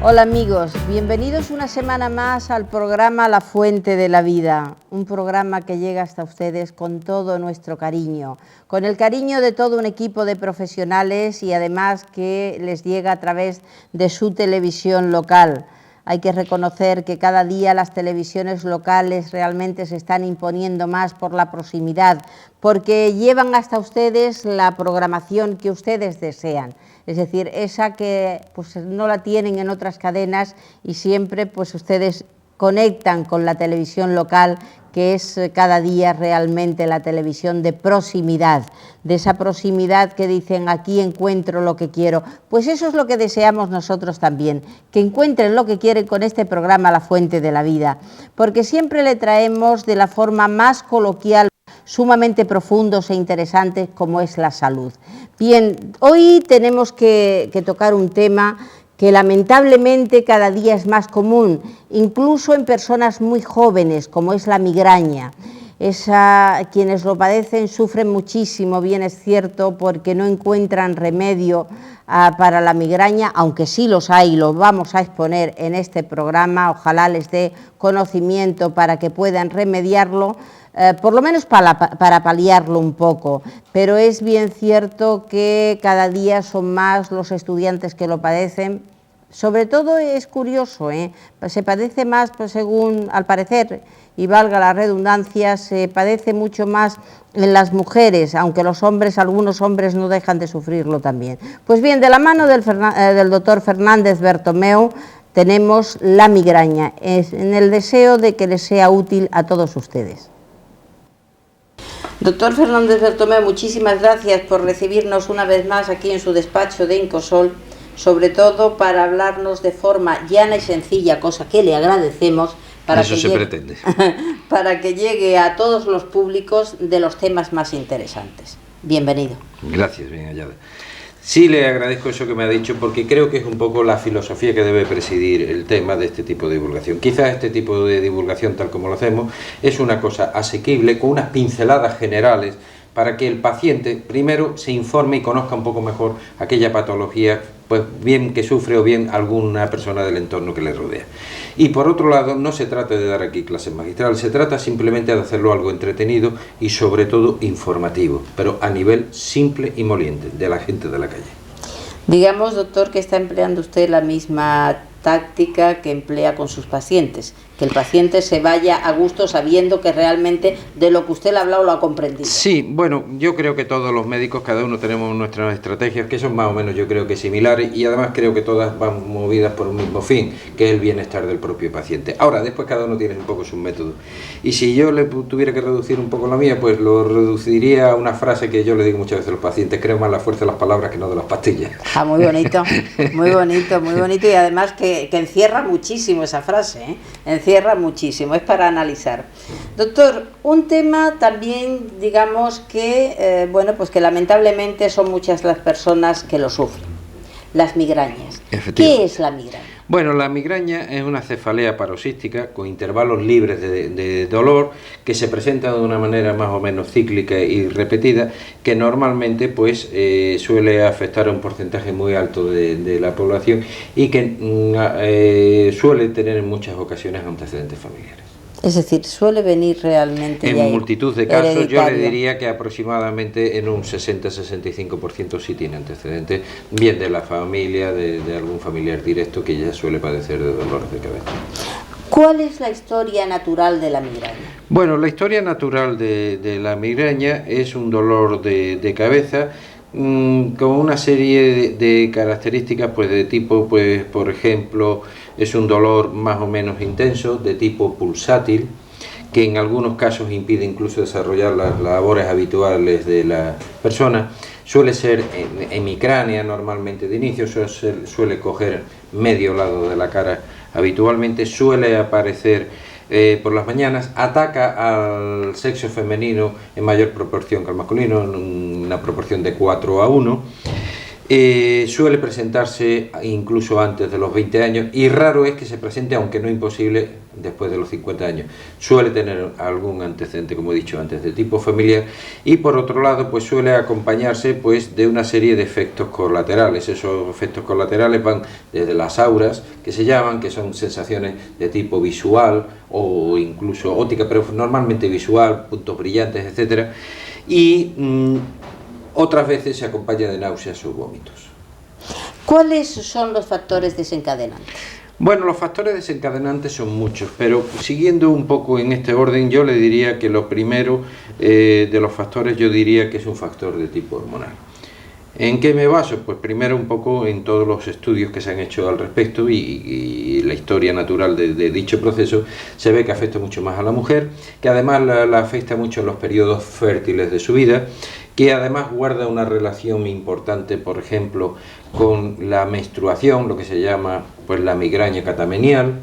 Hola amigos, bienvenidos una semana más al programa La Fuente de la Vida, un programa que llega hasta ustedes con todo nuestro cariño, con el cariño de todo un equipo de profesionales y además que les llega a través de su televisión local. Hay que reconocer que cada día las televisiones locales realmente se están imponiendo más por la proximidad, porque llevan hasta ustedes la programación que ustedes desean. Es decir, esa que pues, no la tienen en otras cadenas y siempre pues, ustedes conectan con la televisión local, que es cada día realmente la televisión de proximidad, de esa proximidad que dicen aquí encuentro lo que quiero. Pues eso es lo que deseamos nosotros también, que encuentren lo que quieren con este programa La Fuente de la Vida, porque siempre le traemos de la forma más coloquial, sumamente profundos e interesantes como es la salud. Bien, hoy tenemos que tocar un tema que lamentablemente cada día es más común, incluso en personas muy jóvenes, como es la migraña. Quienes lo padecen sufren muchísimo, bien es cierto, porque no encuentran remedio para la migraña, aunque sí los hay, los vamos a exponer en este programa, ojalá les dé conocimiento para que puedan remediarlo, por lo menos para paliarlo un poco, pero es bien cierto que cada día son más los estudiantes que lo padecen. Sobre todo es curioso, se padece más, pues según al parecer, y valga la redundancia, se padece mucho más en las mujeres, aunque los hombres, algunos hombres no dejan de sufrirlo también. Pues bien, de la mano del doctor Fernández Bertomeu tenemos la migraña, en el deseo de que les sea útil a todos ustedes. Doctor Fernández Bertomeu, muchísimas gracias por recibirnos una vez más aquí en su despacho de Incosol, sobre todo para hablarnos de forma llana y sencilla, cosa que le agradecemos, para que llegue a todos los públicos de los temas más interesantes. Bienvenido. Gracias, bien hallada. Sí, le agradezco eso que me ha dicho, porque creo que es un poco la filosofía que debe presidir el tema de este tipo de divulgación. Quizás este tipo de divulgación, tal como lo hacemos, es una cosa asequible, con unas pinceladas generales, para que el paciente primero se informe y conozca un poco mejor aquella patología, pues bien que sufre o bien alguna persona del entorno que le rodea. Y por otro lado, no se trata de dar aquí clases magistrales, se trata simplemente de hacerlo algo entretenido y sobre todo informativo, pero a nivel simple y moliente, de la gente de la calle. Digamos, doctor, que está empleando usted la misma táctica que emplea con sus pacientes, que el paciente se vaya a gusto sabiendo que realmente de lo que usted le ha hablado lo ha comprendido. Sí, bueno, yo creo que todos los médicos, cada uno tenemos nuestras estrategias que son más o menos, yo creo que similares, y además creo que todas van movidas por un mismo fin, que es el bienestar del propio paciente. Ahora, después cada uno tiene un poco sus métodos, y si yo le tuviera que reducir un poco la mía, pues lo reduciría a una frase que yo le digo muchas veces a los pacientes: creo más la fuerza de las palabras que no de las pastillas. Ah, muy bonito, muy bonito, muy bonito, y además que encierra muchísimo esa frase, encierra muchísimo, es para analizar. Doctor, un tema también, digamos que, bueno, pues que lamentablemente son muchas las personas que lo sufren, las migrañas. ¿Qué es la migraña? Bueno, la migraña es una cefalea paroxística con intervalos libres de dolor, que se presenta de una manera más o menos cíclica y repetida, que normalmente pues suele afectar a un porcentaje muy alto de la población y que suele tener en muchas ocasiones antecedentes familiares. Es decir, suele venir realmente en multitud de casos, yo le diría que aproximadamente en un 60-65% sí tiene antecedentes, bien de la familia, de algún familiar directo que ya suele padecer de dolores de cabeza. ¿Cuál es la historia natural de la migraña? Bueno, la historia natural de la migraña es un dolor de cabeza con una serie de características, pues de tipo, pues por ejemplo, es un dolor más o menos intenso, de tipo pulsátil, que en algunos casos impide incluso desarrollar las labores habituales de la persona. Suele ser hemicránea normalmente de inicio, suele coger medio lado de la cara habitualmente, suele aparecer por las mañanas, ataca al sexo femenino en mayor proporción que al masculino, en una proporción de 4 a 1. Suele presentarse incluso antes de los 20 años y raro es que se presente, aunque no imposible, después de los 50 años. Suele tener algún antecedente, como he dicho antes, de tipo familiar, y por otro lado pues suele acompañarse pues de una serie de efectos colaterales. Esos efectos colaterales van desde las auras, que se llaman, que son sensaciones de tipo visual o incluso óptica, pero normalmente visual, puntos brillantes, etcétera, y otras veces se acompaña de náuseas o vómitos. ¿Cuáles son los factores desencadenantes? Bueno, los factores desencadenantes son muchos, pero siguiendo un poco en este orden, yo le diría que lo primero de los factores, yo diría que es un factor de tipo hormonal. ¿En qué me baso? Pues primero un poco en todos los estudios que se han hecho al respecto y la historia natural de dicho proceso. Se ve que afecta mucho más a la mujer, que además la afecta mucho en los periodos fértiles de su vida, que además guarda una relación importante, por ejemplo, con la menstruación, lo que se llama pues la migraña catamenial,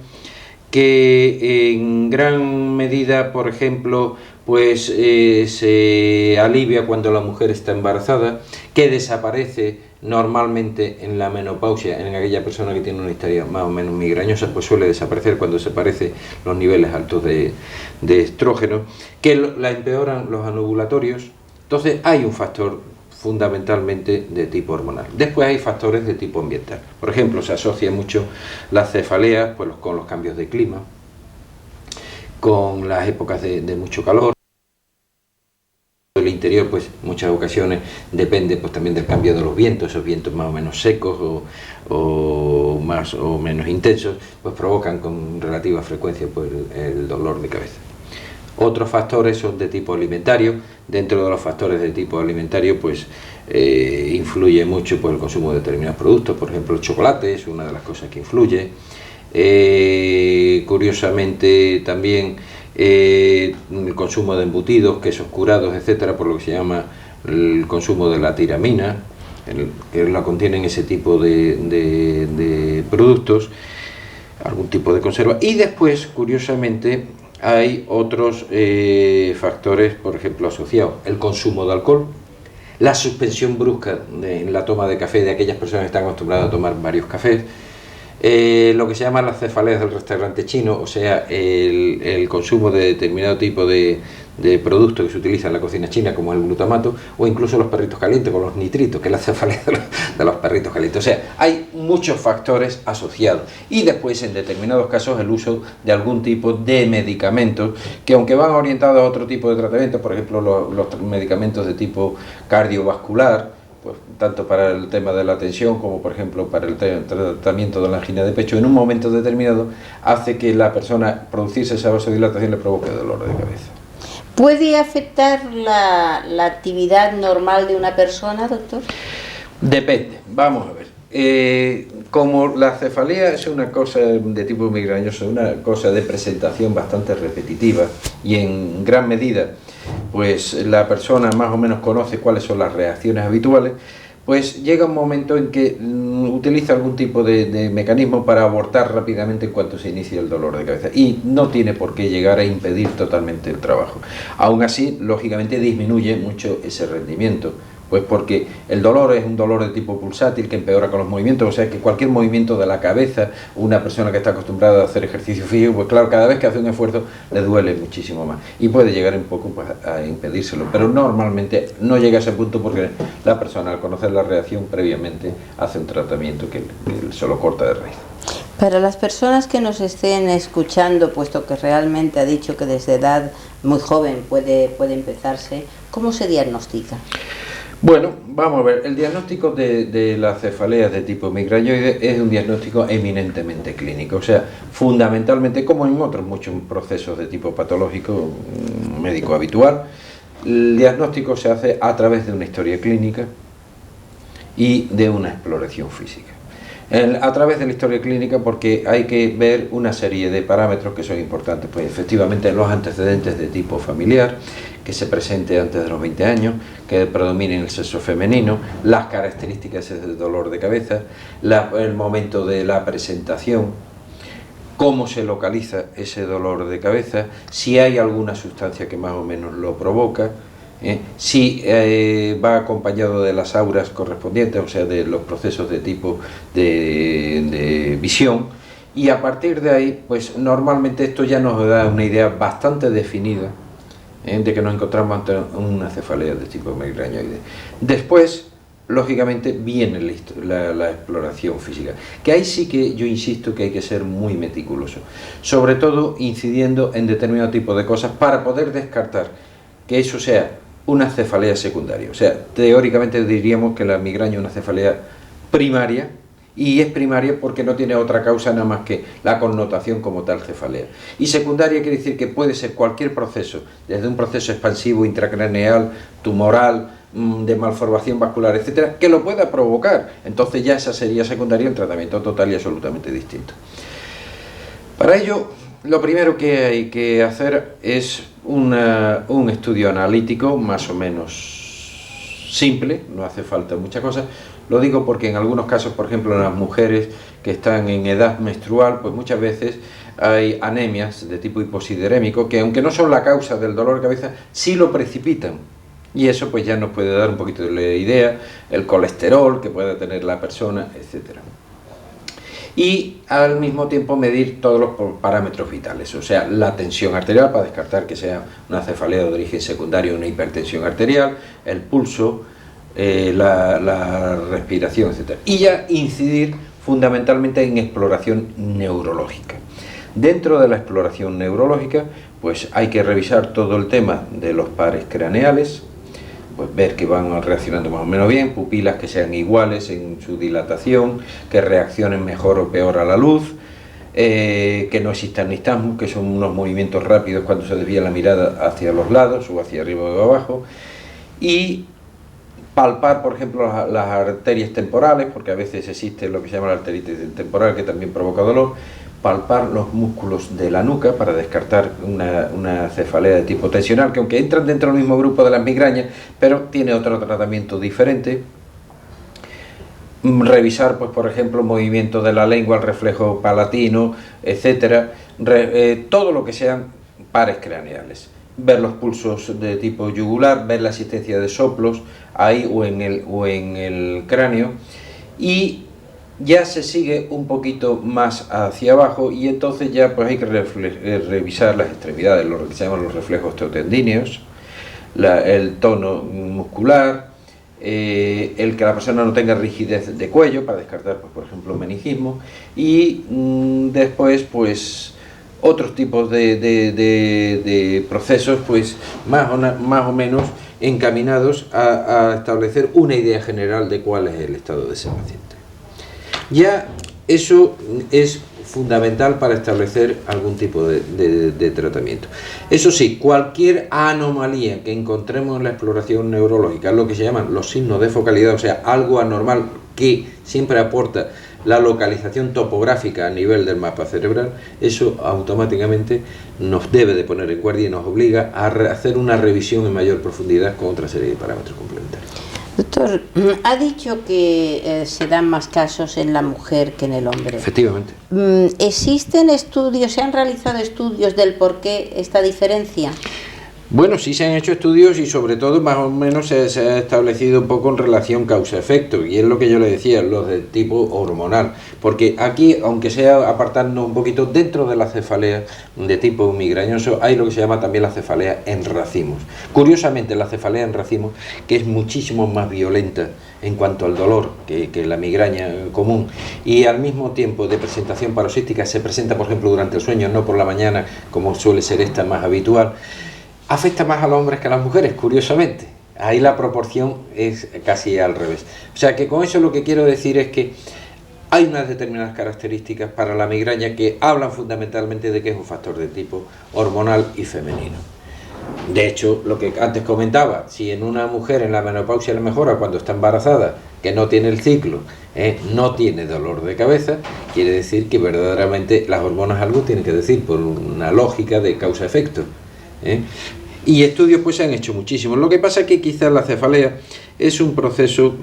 que en gran medida, por ejemplo, pues se alivia cuando la mujer está embarazada, que desaparece normalmente en la menopausia, en aquella persona que tiene una historia más o menos migrañosa, pues suele desaparecer cuando desaparecen los niveles altos de estrógeno, que la empeoran los anovulatorios. Entonces hay un factor fundamentalmente de tipo hormonal. Después hay factores de tipo ambiental. Por ejemplo, se asocia mucho las cefaleas pues, con los cambios de clima, con las épocas de mucho calor. El interior, pues muchas ocasiones depende pues también del cambio de los vientos, esos vientos más o menos secos o más o menos intensos, pues provocan con relativa frecuencia pues el dolor de cabeza. Otros factores son de tipo alimentario. Dentro de los factores de tipo alimentario pues influye mucho pues, el consumo de determinados productos, por ejemplo el chocolate es una de las cosas que influye. Curiosamente también el consumo de embutidos, quesos curados, etcétera, por lo que se llama el consumo de la tiramina, que la contienen ese tipo de productos, algún tipo de conserva. Y después, curiosamente, hay otros factores, por ejemplo, asociados. El consumo de alcohol, la suspensión brusca en la toma de café de aquellas personas que están acostumbradas a tomar varios cafés, lo que se llaman las cefaleas del restaurante chino, o sea, el consumo de determinado tipo de productos que se utilizan en la cocina china, como el glutamato, o incluso los perritos calientes con los nitritos, que es la cefalea de los perritos calientes. O sea, hay muchos factores asociados. Y después, en determinados casos, el uso de algún tipo de medicamentos, que aunque van orientados a otro tipo de tratamiento, por ejemplo, los medicamentos de tipo cardiovascular, pues, tanto para el tema de la tensión como por ejemplo para el tratamiento de la angina de pecho, en un momento determinado hace que la persona producirse esa vasodilatación le provoque dolor de cabeza. ¿Puede afectar la actividad normal de una persona, doctor? Depende, vamos a ver. Como la cefalea es una cosa de tipo migrañoso, una cosa de presentación bastante repetitiva y en gran medida pues la persona más o menos conoce cuáles son las reacciones habituales, pues llega un momento en que utiliza algún tipo de mecanismo para abortar rápidamente en cuanto se inicia el dolor de cabeza y no tiene por qué llegar a impedir totalmente el trabajo. Aún así, lógicamente disminuye mucho ese rendimiento, pues porque el dolor es un dolor de tipo pulsátil que empeora con los movimientos, o sea que cualquier movimiento de la cabeza, una persona que está acostumbrada a hacer ejercicio físico, pues claro, cada vez que hace un esfuerzo le duele muchísimo más y puede llegar un poco pues, a impedírselo, pero normalmente no llega a ese punto porque la persona al conocer la reacción previamente hace un tratamiento que se lo corta de raíz. Para las personas que nos estén escuchando, puesto que realmente ha dicho que desde edad muy joven puede empezarse, ¿cómo se diagnostica? Bueno, vamos a ver, el diagnóstico de la cefalea de tipo migrañoide es un diagnóstico eminentemente clínico, o sea, fundamentalmente, como en otros muchos procesos de tipo patológico médico habitual, el diagnóstico se hace a través de una historia clínica y de una exploración física. A través de la historia clínica porque hay que ver una serie de parámetros que son importantes, pues efectivamente los antecedentes de tipo familiar, que se presente antes de los 20 años, que predomine el sexo femenino, las características del dolor de cabeza, el momento de la presentación, cómo se localiza ese dolor de cabeza, si hay alguna sustancia que más o menos lo provoca, Si va acompañado de las auras correspondientes, o sea, de los procesos de tipo de visión, y a partir de ahí, pues normalmente esto ya nos da una idea bastante definida de que nos encontramos ante una cefalea de tipo migrañoide. Después, lógicamente, viene la exploración física, que ahí sí que yo insisto que hay que ser muy meticuloso, sobre todo incidiendo en determinado tipo de cosas para poder descartar que eso sea una cefalea secundaria. O sea, teóricamente diríamos que la migraña es una cefalea primaria, y es primaria porque no tiene otra causa nada más que la connotación como tal cefalea. Y secundaria quiere decir que puede ser cualquier proceso, desde un proceso expansivo, intracraneal, tumoral, de malformación vascular, etcétera, que lo pueda provocar. Entonces ya esa sería secundaria, un tratamiento total y absolutamente distinto. Para ello, lo primero que hay que hacer es un estudio analítico más o menos simple, no hace falta muchas cosas. Lo digo porque en algunos casos, por ejemplo, en las mujeres que están en edad menstrual, pues muchas veces hay anemias de tipo hiposidrémico que, aunque no son la causa del dolor de cabeza, sí lo precipitan. Y eso pues ya nos puede dar un poquito de idea, el colesterol que pueda tener la persona, etcétera. Y al mismo tiempo medir todos los parámetros vitales, o sea, la tensión arterial para descartar que sea una cefalea de origen secundario, una hipertensión arterial, el pulso, la respiración, etc. Y ya incidir fundamentalmente en exploración neurológica. Dentro de la exploración neurológica, pues hay que revisar todo el tema de los pares craneales, pues ver que van reaccionando más o menos bien, pupilas que sean iguales en su dilatación, que reaccionen mejor o peor a la luz, que no existan nistagmos, que son unos movimientos rápidos cuando se desvía la mirada hacia los lados o hacia arriba o abajo, y palpar, por ejemplo, las arterias temporales, porque a veces existe lo que se llama la arteritis temporal, que también provoca dolor. Palpar los músculos de la nuca para descartar una cefalea de tipo tensional, que aunque entran dentro del mismo grupo de las migrañas, pero tiene otro tratamiento diferente. Revisar, pues, por ejemplo, movimiento de la lengua, el reflejo palatino, etcétera, todo lo que sean pares craneales. Ver los pulsos de tipo yugular, ver la existencia de soplos ahí o en el cráneo, y ya se sigue un poquito más hacia abajo, y entonces ya pues hay que revisar las extremidades, lo que se llaman los reflejos teotendíneos, el tono muscular, el que la persona no tenga rigidez de cuello para descartar, pues, por ejemplo, meningismo, y después pues otros tipos de procesos pues más o menos encaminados a establecer una idea general de cuál es el estado de ese paciente. Ya eso es fundamental para establecer algún tipo de tratamiento. Eso sí, cualquier anomalía que encontremos en la exploración neurológica, lo que se llaman los signos de focalidad, o sea, algo anormal que siempre aporta la localización topográfica a nivel del mapa cerebral, eso automáticamente nos debe de poner en guardia y nos obliga a hacer una revisión en mayor profundidad con otra serie de parámetros complementarios. Doctor, ha dicho que se dan más casos en la mujer que en el hombre. Efectivamente. ¿Existen estudios, se han realizado estudios del por qué esta diferencia? Bueno, sí se han hecho estudios y sobre todo más o menos se ha establecido un poco en relación causa-efecto, y es lo que yo le decía, los de tipo hormonal, porque aquí, aunque sea apartarnos un poquito, dentro de la cefalea de tipo migrañoso hay lo que se llama también la cefalea en racimos. Curiosamente, la cefalea en racimos, que es muchísimo más violenta en cuanto al dolor que la migraña común, y al mismo tiempo de presentación paroxística, se presenta por ejemplo durante el sueño, no por la mañana como suele ser esta más habitual, afecta más a los hombres que a las mujeres, curiosamente. Ahí la proporción es casi al revés. O sea que con eso lo que quiero decir es que hay unas determinadas características para la migraña que hablan fundamentalmente de que es un factor de tipo hormonal y femenino. De hecho, lo que antes comentaba, si en una mujer en la menopausia le mejora cuando está embarazada, que no tiene el ciclo, no tiene dolor de cabeza, quiere decir que verdaderamente las hormonas algo tienen que decir, por una lógica de causa-efecto. Y estudios pues se han hecho muchísimos. Lo que pasa es que quizás la cefalea es un proceso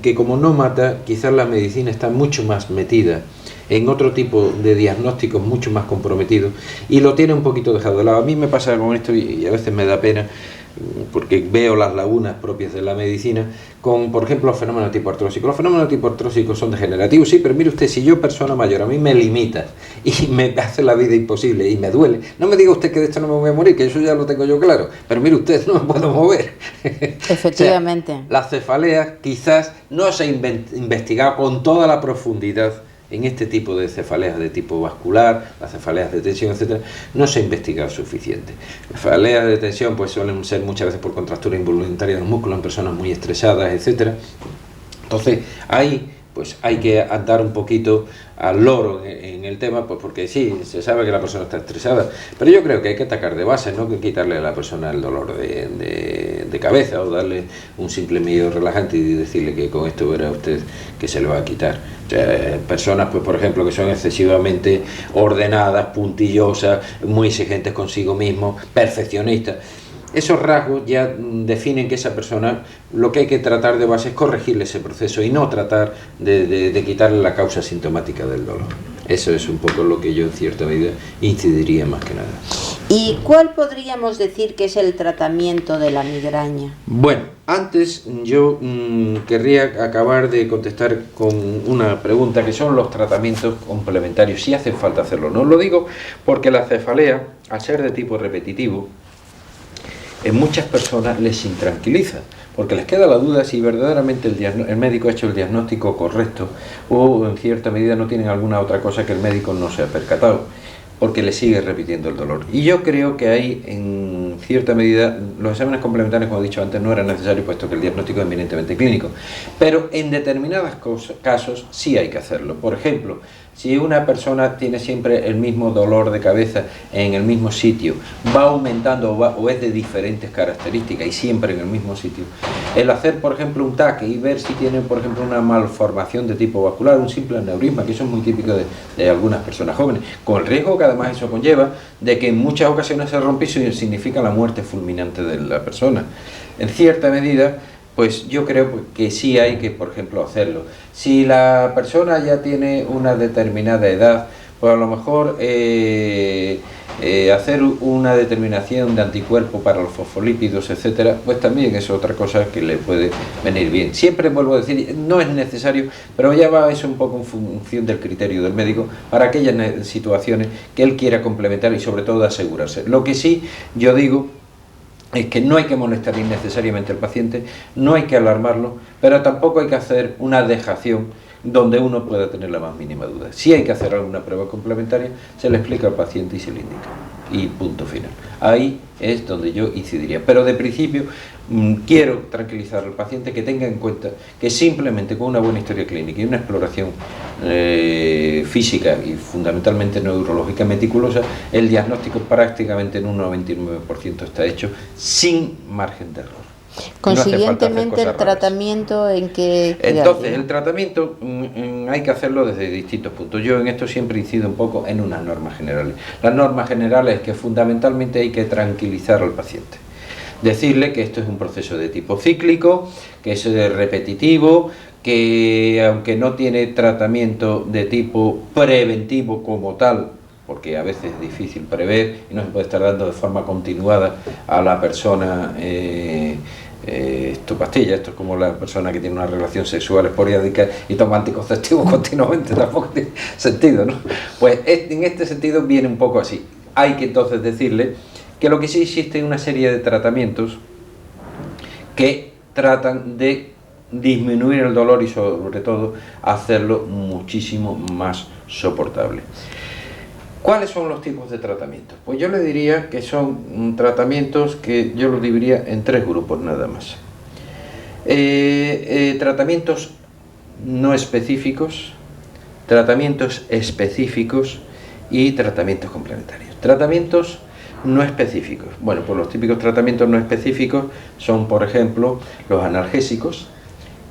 que, como no mata, quizás la medicina está mucho más metida en otro tipo de diagnósticos mucho más comprometidos y lo tiene un poquito dejado de lado. A mí me pasa con esto y a veces me da pena. porque veo las lagunas propias de la medicina, con, por ejemplo, los fenómenos tipo artrósicos. Los fenómenos tipo artrósicos son degenerativos, sí, pero mire usted, si yo, persona mayor, a mí me limita y me hace la vida imposible y me duele, no me diga usted que de esto no me voy a morir, que eso ya lo tengo yo claro, pero mire usted, no me puedo mover. Efectivamente. O sea, las cefaleas quizás no se ha investigado con toda la profundidad en este tipo de cefaleas de tipo vascular, las cefaleas de tensión, etcétera, no se ha investigado suficiente. Las cefaleas de tensión pues suelen ser muchas veces por contractura involuntaria de los músculos en personas muy estresadas, etcétera. Entonces, ahí pues hay que andar un poquito al loro en el tema, pues porque sí, se sabe que la persona está estresada, pero yo creo que hay que atacar de base, no que quitarle a la persona el dolor de cabeza o darle un simple medio relajante y decirle que con esto verá usted que se le va a quitar. O sea, personas, pues por ejemplo, que son excesivamente ordenadas, puntillosas, muy exigentes consigo mismo, perfeccionistas. Esos rasgos ya definen que esa persona, lo que hay que tratar de base es corregirle ese proceso y no tratar de quitarle la causa sintomática del dolor. Eso es un poco lo que yo en cierta medida incidiría más que nada. ¿Y cuál podríamos decir que es el tratamiento de la migraña? Bueno, antes yo querría acabar de contestar con una pregunta que son los tratamientos complementarios, si hace falta hacerlo. No lo digo porque la cefalea, al ser de tipo repetitivo, en muchas personas les intranquiliza, porque les queda la duda si verdaderamente el médico ha hecho el diagnóstico correcto o en cierta medida no tienen alguna otra cosa que el médico no se ha percatado, porque le sigue repitiendo el dolor. Y yo creo que ahí, en cierta medida, los exámenes complementarios, como he dicho antes, no eran necesarios, puesto que el diagnóstico es eminentemente clínico. Pero en determinados casos sí hay que hacerlo. Por ejemplo, si una persona tiene siempre el mismo dolor de cabeza en el mismo sitio, va aumentando o es de diferentes características y siempre en el mismo sitio, el hacer, por ejemplo, un TAC y ver si tiene, por ejemplo, una malformación de tipo vascular, un simple aneurisma, que eso es muy típico de algunas personas jóvenes, con el riesgo que además eso conlleva de que en muchas ocasiones el rompizo significa la muerte fulminante de la persona. En cierta medida, pues yo creo que sí hay que, por ejemplo, hacerlo. Si la persona ya tiene una determinada edad, pues a lo mejor hacer una determinación de anticuerpo para los fosfolípidos, etcétera, pues también es otra cosa que le puede venir bien. Siempre vuelvo a decir, no es necesario, pero ya va eso un poco en función del criterio del médico para aquellas situaciones que él quiera complementar y sobre todo asegurarse. Lo que sí yo digo es que no hay que molestar innecesariamente al paciente, no hay que alarmarlo, pero tampoco hay que hacer una dejación donde uno pueda tener la más mínima duda. Si hay que hacer alguna prueba complementaria, se le explica al paciente y se le indica. Y punto final. Ahí es donde yo incidiría. Pero de principio quiero tranquilizar al paciente que tenga en cuenta que simplemente con una buena historia clínica y una exploración física y fundamentalmente neurológica meticulosa, el diagnóstico prácticamente en un 99% está hecho sin margen de error. Consiguientemente, el tratamiento en que... Entonces, el tratamiento hay que hacerlo desde distintos puntos. Yo en esto siempre incido un poco en unas normas generales. Las normas generales es que fundamentalmente hay que tranquilizar al paciente. Decirle que esto es un proceso de tipo cíclico, que es repetitivo, que aunque no tiene tratamiento de tipo preventivo como tal, porque a veces es difícil prever y no se puede estar dando de forma continuada a la persona pastilla, esto es como la persona que tiene una relación sexual esporádica y toma anticonceptivos continuamente, tampoco tiene sentido, ¿no? Pues en este sentido viene un poco así. Hay que entonces decirle que lo que sí existe es una serie de tratamientos que tratan de disminuir el dolor y sobre todo hacerlo muchísimo más soportable. ¿Cuáles son los tipos de tratamientos? Pues yo le diría que son tratamientos que yo los dividiría en tres grupos nada más. Tratamientos no específicos, tratamientos específicos y tratamientos complementarios. Tratamientos no específicos. Bueno, pues los típicos tratamientos no específicos son, por ejemplo, los analgésicos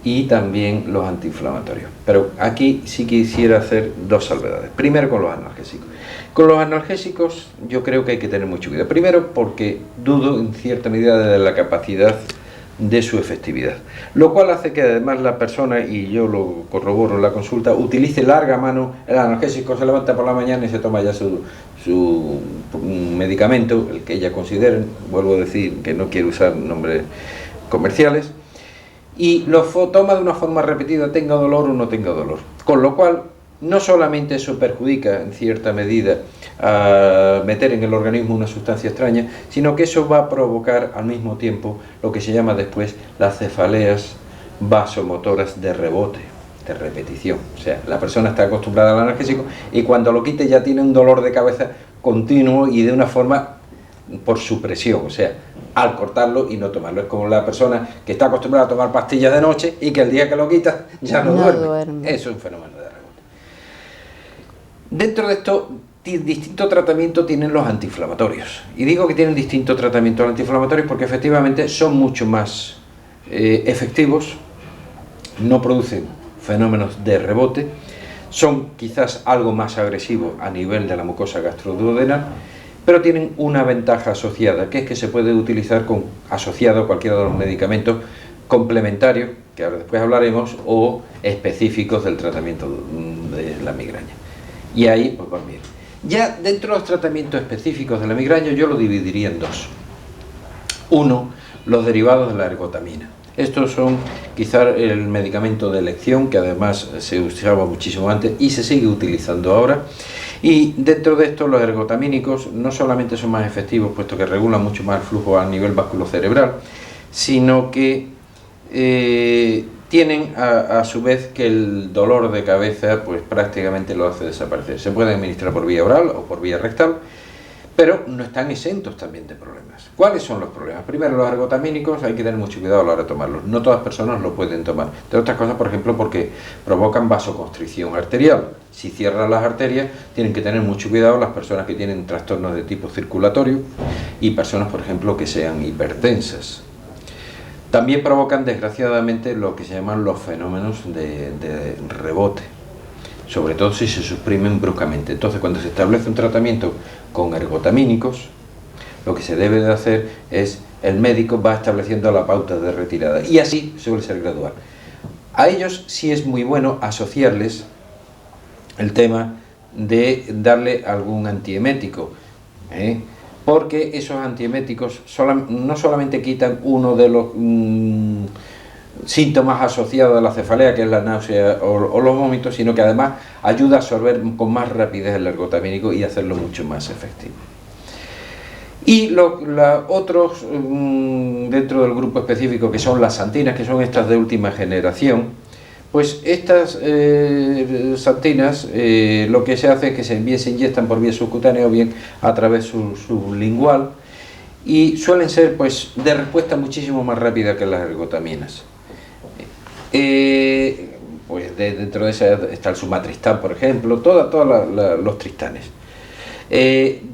y también los antiinflamatorios. Pero aquí sí quisiera hacer dos salvedades. Primero con los analgésicos. Con los analgésicos yo creo que hay que tener mucho cuidado. Primero porque dudo en cierta medida de la capacidad de su efectividad, lo cual hace que además la persona, y yo lo corroboro en la consulta, utilice larga mano el analgésico, se levanta por la mañana y se toma ya su medicamento, el que ella considere, vuelvo a decir que no quiero usar nombres comerciales, y lo toma de una forma repetida, tenga dolor o no tenga dolor, con lo cual no solamente eso perjudica en cierta medida a meter en el organismo una sustancia extraña, sino que eso va a provocar al mismo tiempo lo que se llama después las cefaleas vasomotoras de rebote, de repetición. O sea, la persona está acostumbrada al analgésico y cuando lo quite ya tiene un dolor de cabeza continuo y de una forma por supresión, o sea, al cortarlo y no tomarlo. Es como la persona que está acostumbrada a tomar pastillas de noche y que el día que lo quita ya no duerme. Eso es un fenómeno de rebote. Dentro de esto, distinto tratamiento tienen los antiinflamatorios. Y digo que tienen distinto tratamiento los antiinflamatorios porque efectivamente son mucho más efectivos, no producen fenómenos de rebote, son quizás algo más agresivos a nivel de la mucosa gastroduodenal, pero tienen una ventaja asociada, que es que se puede utilizar asociado a cualquiera de los medicamentos complementarios, que ahora después hablaremos, o específicos del tratamiento de la migraña. Y ahí pues van bien. Ya dentro de los tratamientos específicos de la migraña yo lo dividiría en dos. Uno, los derivados de la ergotamina. Estos son quizás el medicamento de elección, que además se usaba muchísimo antes y se sigue utilizando ahora. Y dentro de esto los ergotamínicos no solamente son más efectivos, puesto que regulan mucho más el flujo a nivel vasculocerebral, sino que tienen a su vez que el dolor de cabeza pues prácticamente lo hace desaparecer. Se puede administrar por vía oral o por vía rectal, pero no están exentos también de problemas. ¿Cuáles son los problemas? Primero, los ergotamínicos hay que tener mucho cuidado a la hora de tomarlos. No todas las personas lo pueden tomar. De otras cosas, por ejemplo, porque provocan vasoconstricción arterial. Si cierran las arterias, tienen que tener mucho cuidado las personas que tienen trastornos de tipo circulatorio y personas, por ejemplo, que sean hipertensas. También provocan, desgraciadamente, lo que se llaman los fenómenos de rebote, sobre todo si se suprimen bruscamente. Entonces, cuando se establece un tratamiento con ergotamínicos, lo que se debe de hacer es, el médico va estableciendo la pauta de retirada, y así suele ser gradual. A ellos sí es muy bueno asociarles el tema de darle algún antiemético, porque esos antieméticos no solamente quitan uno de los síntomas asociados a la cefalea, que es la náusea o los vómitos, sino que además ayuda a absorber con más rapidez el ergotamínico y hacerlo mucho más efectivo. Y otros dentro del grupo específico, que son las santinas, que son estas de última generación, pues estas santinas lo que se hace es que bien se inyectan por vía subcutánea o bien a través sublingual, y suelen ser pues de respuesta muchísimo más rápida que las ergotaminas. Pues dentro de esa está el sumatristán, por ejemplo, todos los tristanes.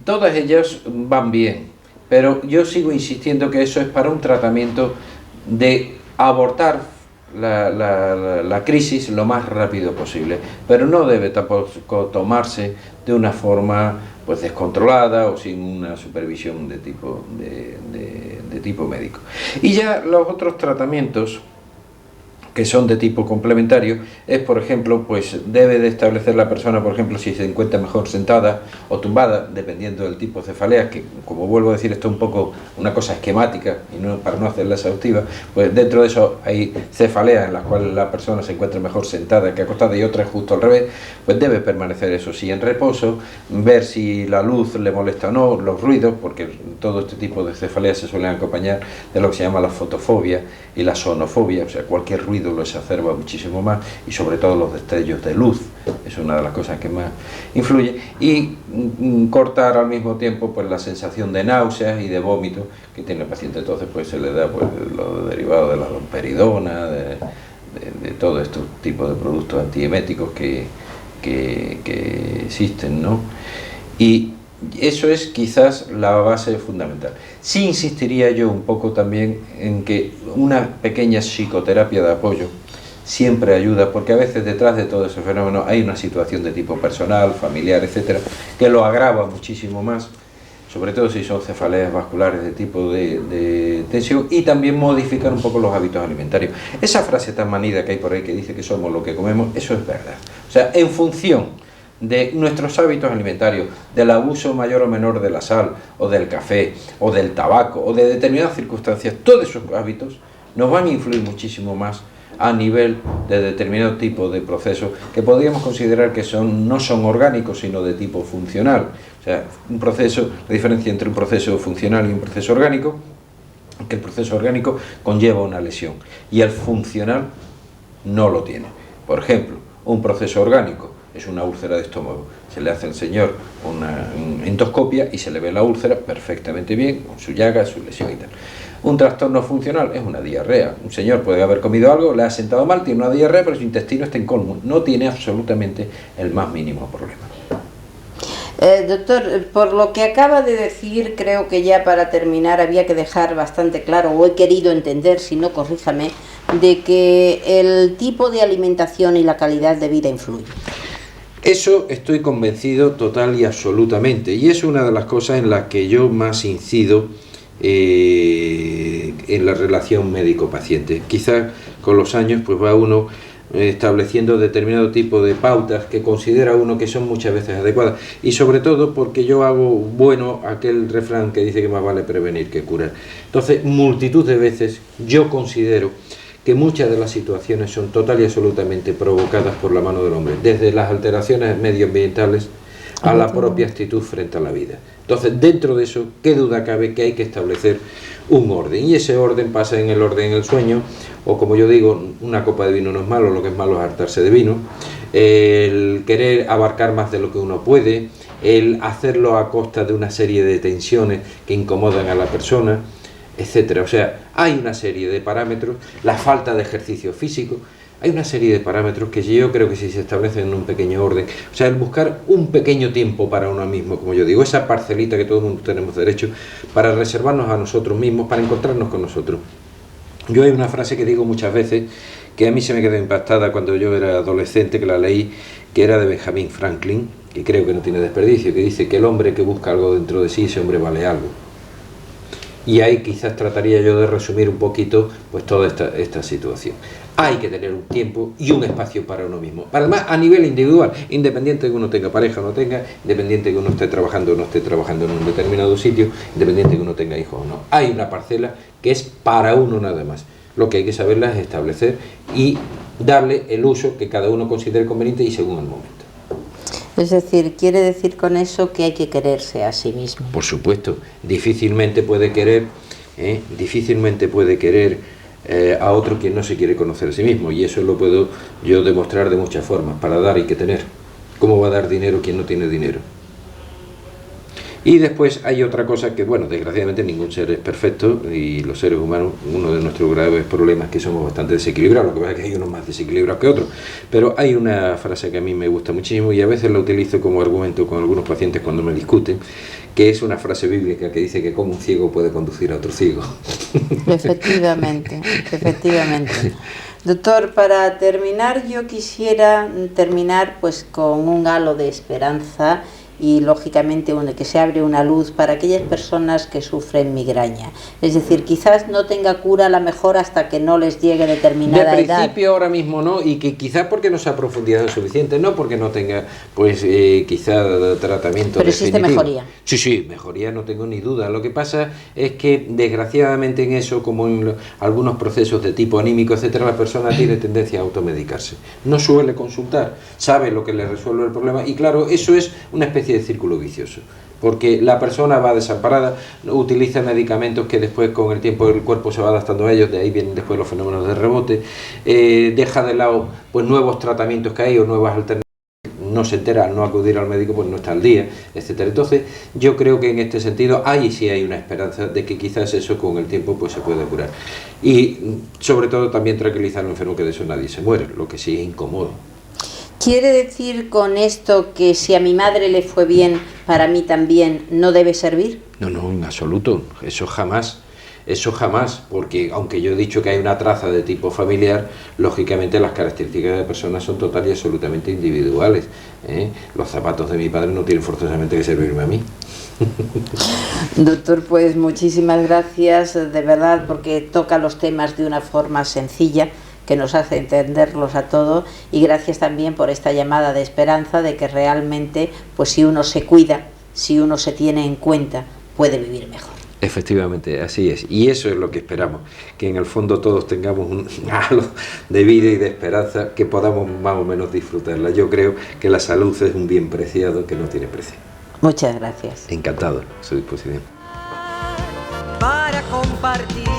Todas ellas van bien, pero yo sigo insistiendo que eso es para un tratamiento de abortar la crisis lo más rápido posible, pero no debe tampoco tomarse de una forma pues descontrolada o sin una supervisión de tipo médico. Y ya los otros tratamientos que son de tipo complementario, es por ejemplo, pues debe de establecer la persona, por ejemplo, si se encuentra mejor sentada o tumbada, dependiendo del tipo de cefalea, que como vuelvo a decir, esto es un poco una cosa esquemática, y no, para no hacerla exhaustiva, pues dentro de eso hay cefaleas en las cuales la persona se encuentra mejor sentada que acostada y otras justo al revés, pues debe permanecer eso sí en reposo, ver si la luz le molesta o no, los ruidos, porque todo este tipo de cefaleas se suelen acompañar de lo que se llama la fotofobia y la sonofobia, o sea, cualquier ruido lo exacerba muchísimo más, y sobre todo los destellos de luz, es una de las cosas que más influye, y cortar al mismo tiempo pues la sensación de náuseas y de vómito que tiene el paciente. Entonces pues se le da pues lo derivado de la domperidona, de todo este tipo de productos antieméticos que existen, ¿no? Y eso es quizás la base fundamental. Sí insistiría yo un poco también en que una pequeña psicoterapia de apoyo siempre ayuda, porque a veces detrás de todo ese fenómeno hay una situación de tipo personal, familiar, etcétera, que lo agrava muchísimo más, sobre todo si son cefaleas vasculares de tipo de tensión, y también modificar un poco los hábitos alimentarios. Esa frase tan manida que hay por ahí que dice que somos lo que comemos, eso es verdad. O sea, en función de nuestros hábitos alimentarios, del abuso mayor o menor de la sal, o del café, o del tabaco, o de determinadas circunstancias, todos esos hábitos nos van a influir muchísimo más a nivel de determinado tipo de procesos que podríamos considerar que no son orgánicos, sino de tipo funcional. O sea, la diferencia entre un proceso funcional y un proceso orgánico, que el proceso orgánico conlleva una lesión y el funcional no lo tiene. Por ejemplo, un proceso orgánico es una úlcera de estómago. Se le hace al señor una endoscopia y se le ve la úlcera perfectamente bien, con su llaga, su lesión y tal. Un trastorno funcional es una diarrea. Un señor puede haber comido algo, le ha sentado mal, tiene una diarrea, pero su intestino está en colmo. No tiene absolutamente el más mínimo problema. Doctor, por lo que acaba de decir, creo que ya para terminar había que dejar bastante claro, o he querido entender, si no corríjame, de que el tipo de alimentación y la calidad de vida influyen. Eso estoy convencido total y absolutamente, y es una de las cosas en las que yo más incido en la relación médico-paciente. Quizás con los años pues va uno estableciendo determinado tipo de pautas que considera uno que son muchas veces adecuadas, y sobre todo porque yo hago bueno aquel refrán que dice que más vale prevenir que curar. Entonces, multitud de veces yo considero que muchas de las situaciones son total y absolutamente provocadas por la mano del hombre, desde las alteraciones medioambientales a la propia actitud frente a la vida. Entonces, dentro de eso, qué duda cabe que hay que establecer un orden, y ese orden pasa en el orden del sueño, o como yo digo, una copa de vino no es malo, lo que es malo es hartarse de vino, el querer abarcar más de lo que uno puede, el hacerlo a costa de una serie de tensiones que incomodan a la persona, etcétera. O sea, hay una serie de parámetros, la falta de ejercicio físico. Hay una serie de parámetros que yo creo que si se establecen en un pequeño orden, o sea, el buscar un pequeño tiempo para uno mismo, como yo digo, esa parcelita que todo el mundo tenemos derecho, para reservarnos a nosotros mismos, para encontrarnos con nosotros. Yo hay una frase que digo muchas veces, que a mí se me quedó impactada cuando yo era adolescente, que la leí, que era de Benjamin Franklin, que creo que no tiene desperdicio, que dice que el hombre que busca algo dentro de sí, ese hombre vale algo. Y ahí quizás trataría yo de resumir un poquito pues toda esta situación. Hay que tener un tiempo y un espacio para uno mismo. Además, a nivel individual, independiente de que uno tenga pareja o no tenga, independiente de que uno esté trabajando o no esté trabajando en un determinado sitio, independiente de que uno tenga hijos o no. Hay una parcela que es para uno nada más. Lo que hay que saberla es establecer y darle el uso que cada uno considere conveniente y según el momento. Es decir, quiere decir con eso que hay que quererse a sí mismo. Por supuesto, difícilmente puede querer a otro quien no se quiere conocer a sí mismo, y eso lo puedo yo demostrar de muchas formas. Para dar hay que tener. ¿Cómo va a dar dinero quien no tiene dinero? Y después hay otra cosa que, bueno, desgraciadamente ningún ser es perfecto, y los seres humanos, uno de nuestros graves problemas es que somos bastante desequilibrados. Lo que pasa es que hay unos más desequilibrados que otros, pero hay una frase que a mí me gusta muchísimo y a veces la utilizo como argumento con algunos pacientes cuando me discuten, que es una frase bíblica que dice que como un ciego puede conducir a otro ciego. Efectivamente, efectivamente. Doctor, para terminar, yo quisiera terminar pues con un halo de esperanza y lógicamente que se abre una luz para aquellas personas que sufren migraña. Es decir, quizás no tenga cura a la mejor hasta que no les llegue determinada edad. De principio ahora mismo no, y que quizás porque no se ha profundizado suficiente, no porque no tenga pues quizá tratamiento. Pero existe mejoría. Sí, mejoría, no tengo ni duda. Lo que pasa es que desgraciadamente en eso, como en algunos procesos de tipo anímico, etcétera, la persona tiene tendencia a automedicarse. No suele consultar, sabe lo que le resuelve el problema, y claro, eso es una especie de círculo vicioso, porque la persona va desamparada, utiliza medicamentos que después con el tiempo el cuerpo se va adaptando a ellos, de ahí vienen después los fenómenos de rebote, deja de lado pues nuevos tratamientos que hay o nuevas alternativas, no se entera, al no acudir al médico pues no está al día, etcétera. Entonces yo creo que en este sentido sí hay una esperanza de que quizás eso con el tiempo pues se puede curar, y sobre todo también tranquilizar al enfermo, que de eso nadie se muere, lo que sí es incómodo. ¿Quiere decir con esto que si a mi madre le fue bien, para mí también no debe servir? No, en absoluto, eso jamás, porque aunque yo he dicho que hay una traza de tipo familiar, lógicamente las características de personas son total y absolutamente individuales, ¿eh? Los zapatos de mi padre no tienen forzosamente que servirme a mí. Doctor, pues muchísimas gracias, de verdad, porque toca los temas de una forma sencilla, que nos hace entenderlos a todos, y gracias también por esta llamada de esperanza de que realmente, pues si uno se cuida, si uno se tiene en cuenta, puede vivir mejor. Efectivamente, así es. Y eso es lo que esperamos, que en el fondo todos tengamos un halo de vida y de esperanza, que podamos más o menos disfrutarla. Yo creo que la salud es un bien preciado que no tiene precio. Muchas gracias. Encantado, a su disposición. Para compartir